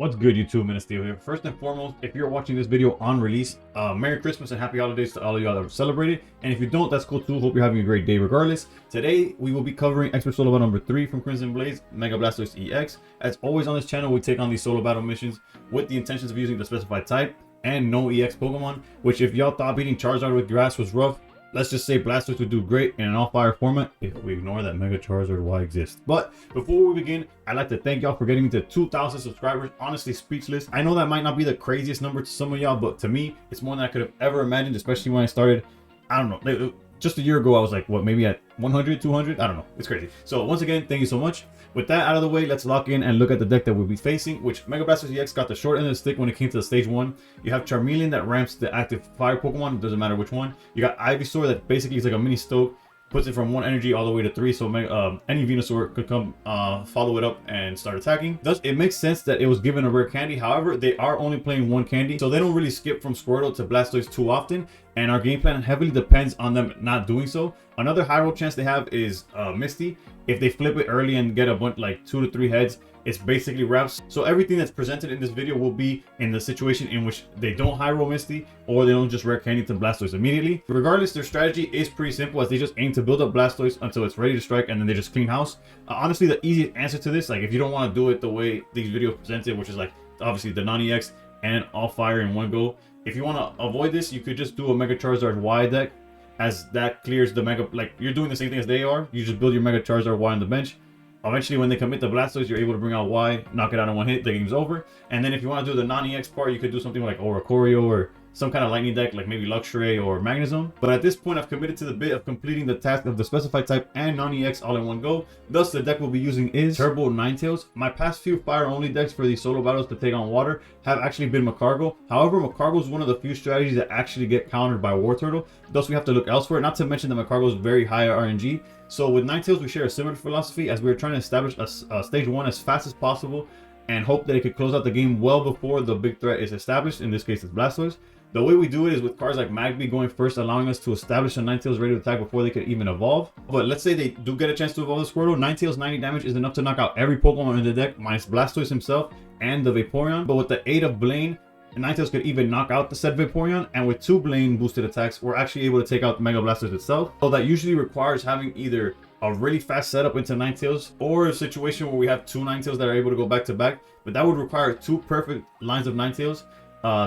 What's good, YouTube? Ministeel here. First and foremost, if you're watching this video on release, Merry Christmas and Happy Holidays to all of y'all that celebrate it. And if you don't, that's cool too. Hope you're having a great day regardless. Today, we will be covering Expert Solo Battle number 3 from Crimson Blaze, Mega Blastoise EX. As always on this channel, we take on these solo battle missions with the intentions of using the specified type and no EX Pokemon, which if y'all thought beating Charizard with grass was rough, let's just say Blastoise would do great in an all-fire format if we ignore that Mega Charizard Y exists. But before we begin, I'd like to thank y'all for getting me to 2,000 subscribers. Honestly, speechless. I know that might not be the craziest number to some of y'all, but to me, it's more than I could have ever imagined, especially when I started, I don't know, just a year ago, I was like, what, maybe at 100, 200? I don't know. It's crazy. So once again, thank you so much. With that out of the way, let's lock in and look at the deck that we'll be facing, which Mega Blastoise EX got the short end of the stick when it came to the stage 1. You have Charmeleon that ramps the active fire Pokemon. It doesn't matter which one. You got Ivysaur that basically is like a mini Stoke. Puts it from 1 energy all the way to 3, so any Venusaur could come follow it up and start attacking. Thus, it makes sense that it was given a rare candy. However, they are only playing 1 candy, so they don't really skip from Squirtle to Blastoise too often, and our game plan heavily depends on them not doing so. Another high roll chance they have is Misty. If they flip it early and get a bunch like 2 to 3 heads, it's basically wraps. So everything that's presented in this video will be in the situation in which they don't high roll Misty or they don't just rare candy to Blastoise immediately. Regardless, their strategy is pretty simple, as they just aim to build up Blastoise until it's ready to strike, and then they just clean house. Honestly, the easiest answer to this, like if you don't want to do it the way these videos presented, which is like obviously the non-EX and all fire in one go, if you want to avoid this, you could just do a Mega Charizard Y deck, as that clears the Mega, like you're doing the same thing as they are. You just build your Mega Charizard Y on the bench. Eventually, when they commit the Blastoise, you're able to bring out Y, knock it out in 1 hit, the game's over. And then if you want to do the non-EX part, you could do something like Oricorio or some kind of lightning deck, like maybe Luxray or Magnezone. But at this point, I've committed to the bit of completing the task of the specified type and non-EX all in one go. Thus, the deck we'll be using is Turbo Ninetales. My past few fire-only decks for these solo battles to take on water have actually been Magcargo. However, Magcargo is one of the few strategies that actually get countered by War Turtle. Thus, we have to look elsewhere, not to mention that Magcargo is very high RNG. So with Ninetales, we share a similar philosophy, as we're trying to establish a stage 1 as fast as possible and hope that it could close out the game well before the big threat is established. In this case, it's Blastoise. The way we do it is with cards like Magby going first, allowing us to establish a Ninetales ready to attack before they could even evolve. But let's say they do get a chance to evolve the Squirtle. Ninetales 90 damage is enough to knock out every Pokemon in the deck, minus Blastoise himself and the Vaporeon. But with the aid of Blaine, Ninetales could even knock out the said Vaporeon, and with 2 Blaine boosted attacks, we're actually able to take out Mega Blastoise itself. So that usually requires having either a really fast setup into Ninetales or a situation where we have 2 Ninetales that are able to go back to back. But that would require 2 perfect lines of Ninetales,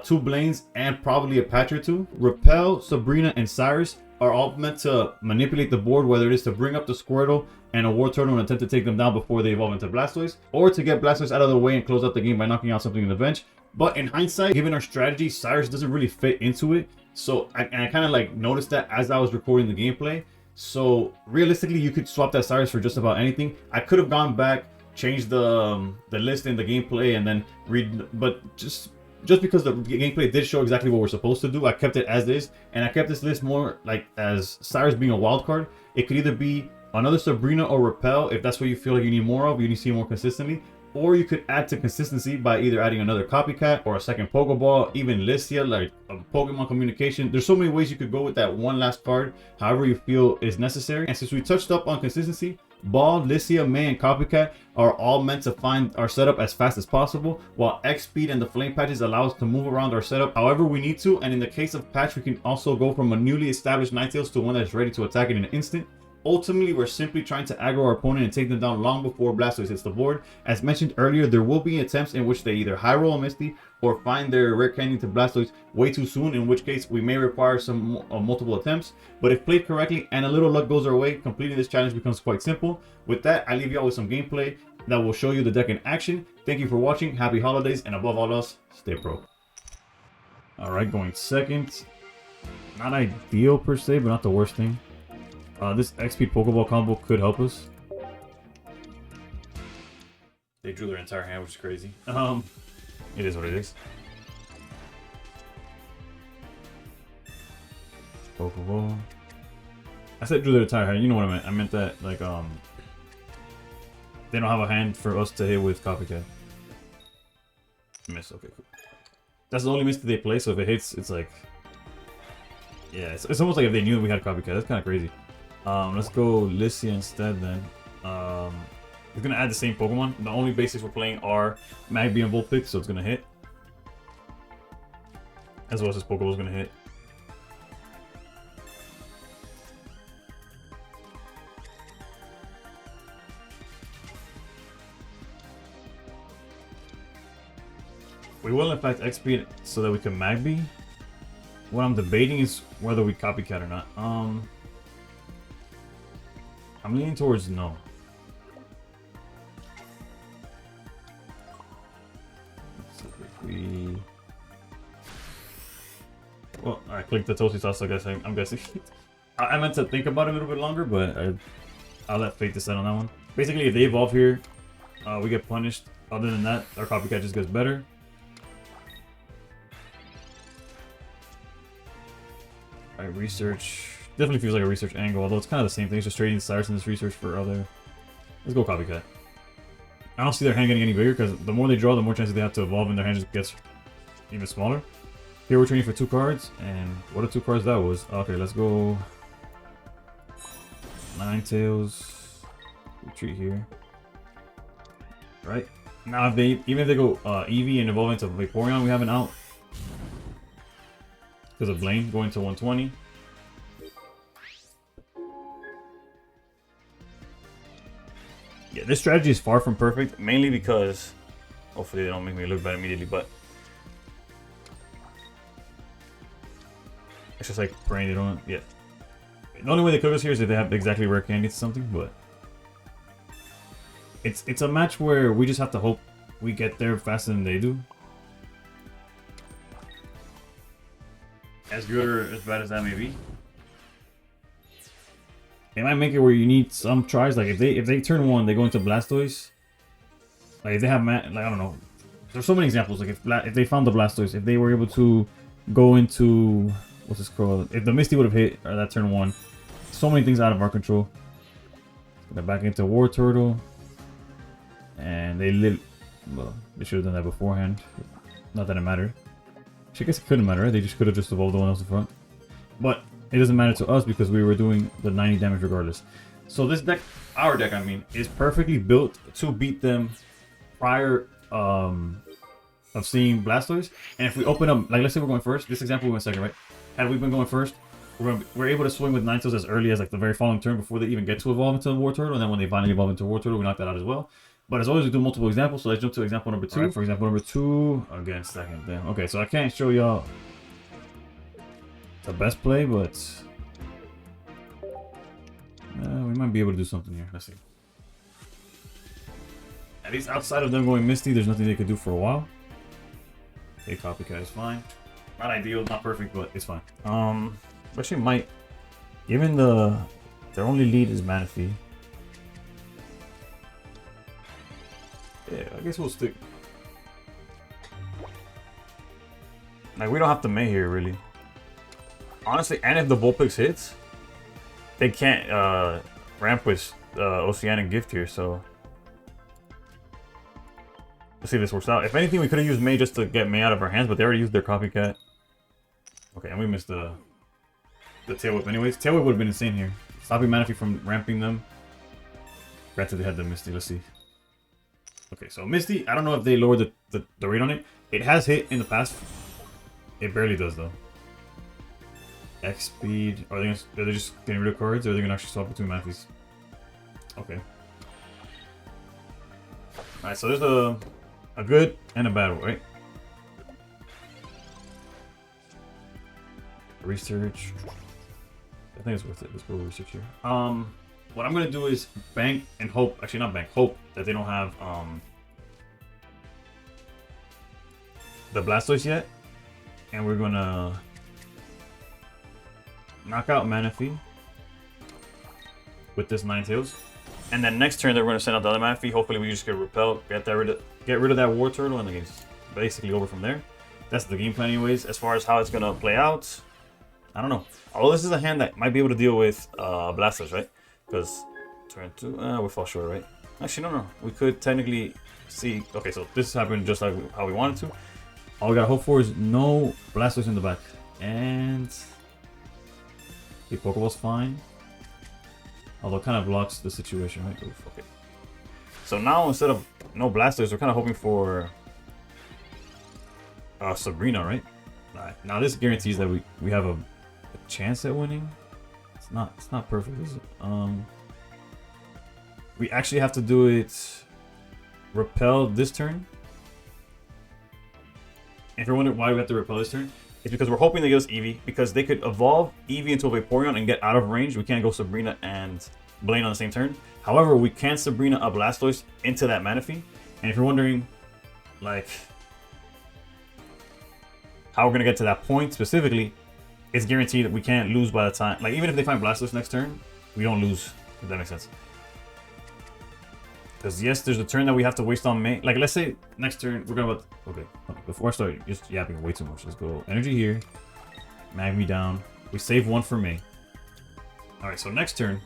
2 Blaines, and probably a patch or 2. Repel, Sabrina, and Cyrus are all meant to manipulate the board, whether it is to bring up the Squirtle and a War Turtle and attempt to take them down before they evolve into Blastoise, or to get Blastoise out of the way and close out the game by knocking out something in the bench. But in hindsight, given our strategy, Cyrus doesn't really fit into it. So I kind of like noticed that as I was recording the gameplay. So realistically, you could swap that Cyrus for just about anything. I could have gone back, changed the list in the gameplay, and then read, but just because the gameplay did show exactly what we're supposed to do, I kept it as is, and I kept this list more like as Cyrus being a wild card. It could either be another Sabrina or Repel if that's what you feel like you need more of, you need to see more consistently. Or you could add to consistency by either adding another Copycat or a second Pokeball, even Listia, like a Pokemon Communication. There's so many ways you could go with that one last card, however you feel is necessary. And since we touched up on consistency, Ball, Listia, May, and Copycat are all meant to find our setup as fast as possible, while X Speed and the Flame Patches allow us to move around our setup however we need to. And in the case of Patch, we can also go from a newly established Ninetales to one that's ready to attack it in an instant. Ultimately, we're simply trying to aggro our opponent and take them down long before Blastoise hits the board. As mentioned earlier, there will be attempts in which they either high roll a Misty or find their rare candy to Blastoise way too soon, in which case we may require some multiple attempts. But if played correctly and a little luck goes our way, completing this challenge becomes quite simple. With that, I leave y'all with some gameplay that will show you the deck in action. Thank you for watching, happy holidays, and above all else, stay pro. Alright, going second. Not ideal per se, but not the worst thing. This XP Pokeball combo could help us. They drew their entire hand, which is crazy. It is what it is. Pokeball. I said drew their entire hand. You know what I meant. I meant that, like, they don't have a hand for us to hit with Copycat. Miss. Okay, cool. That's the only miss that they play, so if it hits, it's like... Yeah, it's almost like if they knew we had Copycat. That's kind of crazy. Let's go Lissia instead then. It's gonna add the same Pokemon. The only basics we're playing are Magby and Vulpix, so it's gonna hit. As well as this Pokeball's gonna hit. We will in fact XP it so that we can Magby. What I'm debating is whether we copycat or not. I'm leaning towards no. Well, I clicked the toasty sauce, so I guess I'm guessing. I meant to think about it a little bit longer, but I'll let fate decide on that one. Basically, if they evolve here, we get punished. Other than that, our copycat just gets better. Alright, research. Definitely feels like a research angle, although it's kind of the same thing. It's just trading Cyrus in this research for other. Let's go copycat. I don't see their hand getting any bigger because the more they draw, the more chances they have to evolve, and their hand just gets even smaller. Here we're training for 2 cards, and what are 2 cards that was? Okay, let's go Ninetales. Retreat here. Right now, if they even if they go Eevee and evolve into Vaporeon, we have an out because of Blaine going to 120. Yeah, this strategy is far from perfect, mainly because hopefully they don't make me look bad immediately, but it's just like praying they don't. Yeah, the only way they cook us here is if they have exactly rare candies or something, but it's a match where we just have to hope we get there faster than they do. As good or as bad as that may be, they might make it where you need some tries. Like if they turn 1, they go into Blastoise. Like if they have like I don't know. There's so many examples. Like if they found the Blastoise, if they were able to go into what's this called? If the Misty would have hit or that turn 1, so many things out of our control. They're back into War Turtle, and well, they should have done that beforehand. Not that it mattered. I guess it couldn't matter, right? They just could have just evolved the one else in front. But it doesn't matter to us because we were doing the 90 damage regardless. So this deck, our deck I mean, is perfectly built to beat them prior of seeing Blastoise. And if we open up, like let's say we're going first, this example we went second, right? Had we been going first, we're able to swing with Ninetales as early as like the very following turn before they even get to evolve into War Turtle. And then when they finally evolve into War Turtle, we knock that out as well. But as always, we do multiple examples, so let's jump to example number 2. Right, for example number 2, again, second. Damn. Okay, so I can't show y'all the best play, but we might be able to do something here. Let's see. At least outside of them going Misty, there's nothing they could do for a while. Okay, copycat is fine. Not ideal, not perfect, but it's fine. Actually might, given their only lead is Manaphy. Yeah, I guess we'll stick. Like, we don't have to May here, really. Honestly, and if the Vulpix hits, they can't ramp with Oceanic Gift here, so let's see if this works out. If anything, we could have used May just to get May out of our hands, but they already used their copycat. Okay, and we missed the Tail Whip anyways. Tail Whip would have been insane here. Stopping Manaphy from ramping them. Granted, they had the Misty. Let's see. Okay, so Misty, I don't know if they lowered the rate on it. It has hit in the past. It barely does, though. X speed. Are they just getting rid of cards, or are they gonna actually swap between Manaphys? Okay. Alright, so there's a good and a bad one, right? Research. I think it's worth it. Let's go research here. What I'm gonna do is bank and hope. Actually, not bank. Hope that they don't have the Blastoise yet, and we're gonna knock out Manaphy with this Ninetales, and then next turn they're gonna send out the other Manaphy. Hopefully, we just get repelled, get rid of that War Turtle, and the game's basically over from there. That's the game plan, anyways. As far as how it's gonna play out, I don't know. Although this is a hand that might be able to deal with Blastoise, right? Because turn 2, we fall short, right? Actually, no. We could technically see. Okay, so this happened just like how we wanted to. All we gotta hope for is no Blastoise in the back. And the Pokeball's fine. Although it kind of blocks the situation, right? Oof, okay. So now instead of no Blastoise, we're kind of hoping for Sabrina, right? Alright, now this guarantees that we have a chance at winning. It's not perfect, is it? We actually have to do it repel this turn. If you're wondering why we have to repel this turn, it's because we're hoping they give us Eevee, because they could evolve Eevee into a Vaporeon and get out of range. We can't go Sabrina and Blaine on the same turn. However, we can Sabrina a Blastoise into that Manaphy. And if you're wondering, like, how we're gonna get to that point specifically, it's guaranteed that we can't lose by the time. Like, even if they find Blastoise next turn, we don't lose. If that makes sense. Because yes, there's a turn that we have to waste on May. Like, let's say next turn we're gonna. Okay, before I start just yapping way too much, let's go energy here, Magby down. We save one for May. All right, so next turn,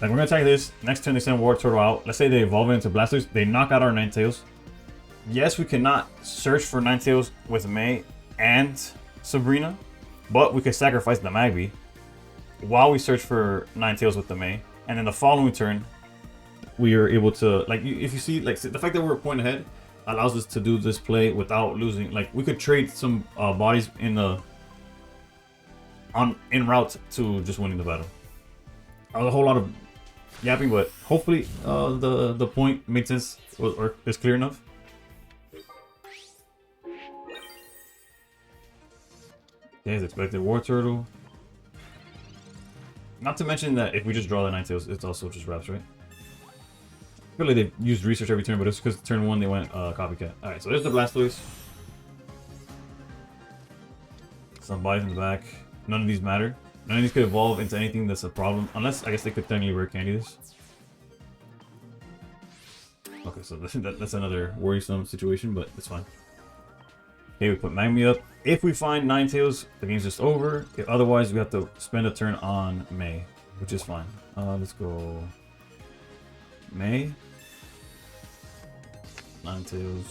like we're gonna attack this. Next turn they send War Turtle out. Let's say they evolve it into Blastoise. They knock out our Ninetales. Yes, we cannot search for Ninetales with May and Sabrina, but we could sacrifice the Magby while we search for Ninetales with the May, and then the following turn we are able to, like, if you see, like, the fact that we're a point ahead allows us to do this play without losing. Like, we could trade some bodies in the en route to just winning the battle. A whole lot of yapping, but hopefully the point made sense or is clear enough. Okay, as expected, War Turtle. Not to mention that if we just draw the Ninetales, it's also just wraps, right? I feel like they've used research every turn, but it's because turn one they went copycat. Alright, so there's the Blastoise. Some bodies in the back. None of these matter. None of these could evolve into anything that's a problem. Unless, I guess they could technically rare candy this. Okay, so that's another worrisome situation, but it's fine. Okay, we put Magmy up. If we find Ninetales, the game's just over. If otherwise, we have to spend a turn on May, which is fine. Let's go May. Ninetales,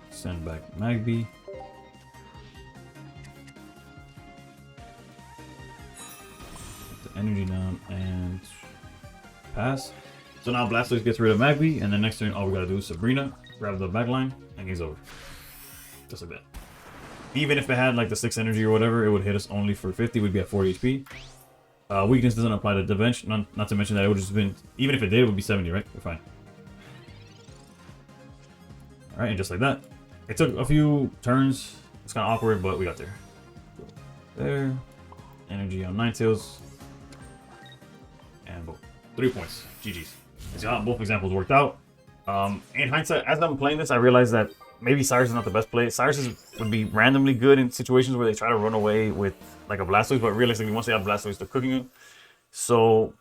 send back Magby. Put the energy down and pass. So now Blastoise gets rid of Magby, and then next turn all we gotta do is Sabrina, grab the back line, and game's over. Just like that. Even if it had like the 6 energy or whatever, it would hit us only for 50, we'd be at 40 HP. Weakness doesn't apply to the bench, not to mention that it would just been, even if it did, it would be 70, right? We're fine. Alright, and just like that. It took a few turns. It's kind of awkward, but we got there. There. Energy on Ninetales. And boom. 3 points. GG's. See how both examples worked out. In hindsight, as I'm playing this, I realized that maybe Cyrus is not the best play. Cyrus would be randomly good in situations where they try to run away with like a Blastoise, but realistically, once they have Blastoise, they're cooking it. So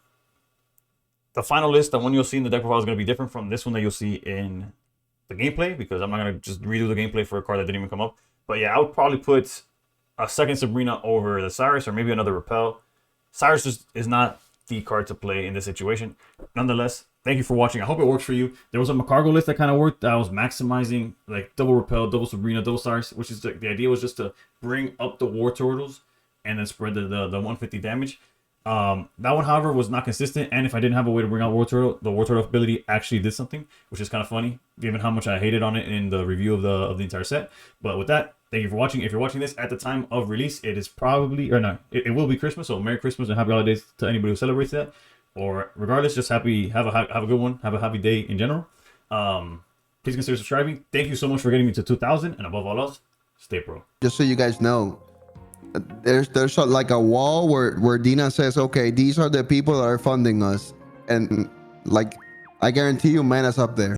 the final list, the one you'll see in the deck profile, is going to be different from this one that you'll see in the gameplay, because I'm not going to just redo the gameplay for a card that didn't even come up. But yeah, I would probably put a second Sabrina over the Cyrus, or maybe another Repel. Cyrus just is not the card to play in this situation. Nonetheless, thank you for watching. I hope it works for you. There was a Macargo list that kind of worked. I was maximizing like double Repel, double Sabrina, double Cyrus, which is the idea was just to bring up the War Turtles and then spread the 150 damage. That one, however, was not consistent, and if I didn't have a way to bring out War Turtle, the War Turtle ability actually did something, which is kind of funny, given how much I hated on it in the review of the entire set. But with that, thank you for watching. If you're watching this at the time of release, it is probably, or no, it will be Christmas, so Merry Christmas and Happy Holidays to anybody who celebrates that. Or regardless, just have a good one, have a happy day in general. Please consider subscribing. Thank you so much for getting me to 2,000, and above all else, stay pro. Just so you guys know, there's like a wall where Dina says, okay, these are the people that are funding us, and like I guarantee you, man, is up there.